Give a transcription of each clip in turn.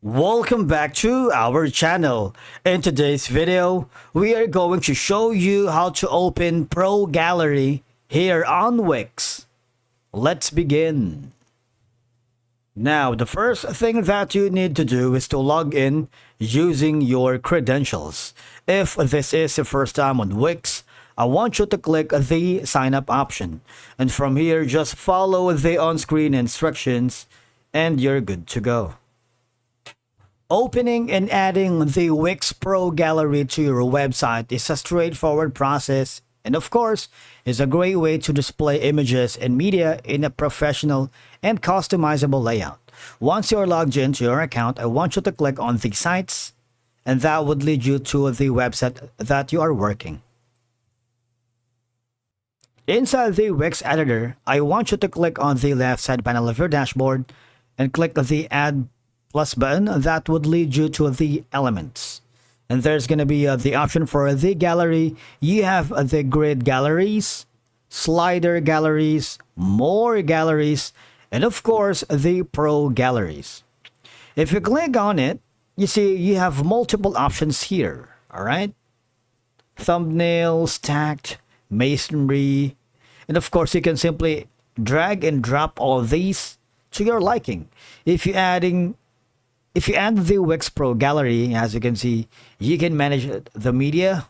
Welcome back to our channel. In today's video, we are going to show you how to open Pro Gallery here on Wix. Let's begin. Now, the first thing that you need to do is to log in using your credentials. If this is your first time on Wix, I want you to click the sign up option. And from here, just follow the on-screen instructions and you're good to go. Opening and adding the Wix Pro Gallery to your website is a straightforward process and of course is a great way to display images and media in a professional and customizable layout. Once you're logged into your account, I want you to click on the sites and that would lead you to the website that you are working. Inside the Wix editor, I want you to click on the left side panel of your dashboard and click the Add Plus button. That would lead you to the elements. And there's going to be the option for the gallery. You have the grid galleries, slider galleries, more galleries, and of course the pro galleries. If you click on it, you see you have multiple options here. All right. Thumbnail, stacked, masonry, and of course you can simply drag and drop all these to your liking. If you add the Wix Pro Gallery, as you can see, you can manage the media.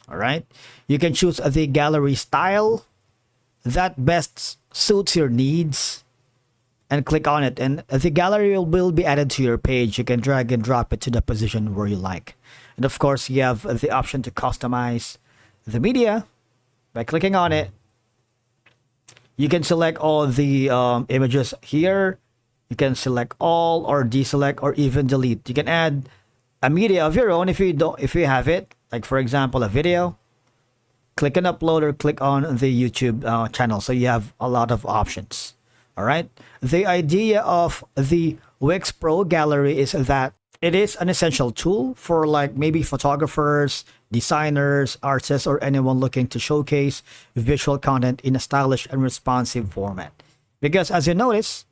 All right. You can choose the gallery style that best suits your needs and click on it. And the gallery will be added to your page. You can drag and drop it to the position where you like. And of course, you have the option to customize the media by clicking on it. You can select all the images here. You can select all or deselect or even delete. You can add a media of your own if you have it. Like for example, a video. Click on upload or click on the YouTube channel. So you have a lot of options. All right. The idea of the Wix Pro Gallery is that it is an essential tool for like maybe photographers, designers, artists, or anyone looking to showcase visual content in a stylish and responsive format. Because as you notice,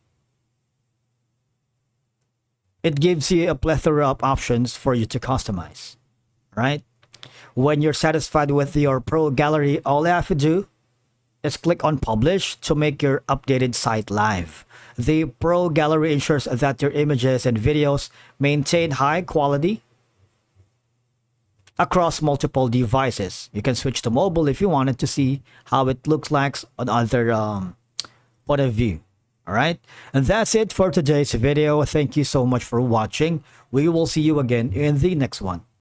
it gives you a plethora of options for you to customize, right? When you're satisfied with your Pro Gallery, all you have to do is click on Publish to make your updated site live. The Pro Gallery ensures that your images and videos maintain high quality across multiple devices. You can switch to mobile if you wanted to see how it looks like on other point of view. All right. And that's it for today's video. Thank you so much for watching. We will see you again in the next one.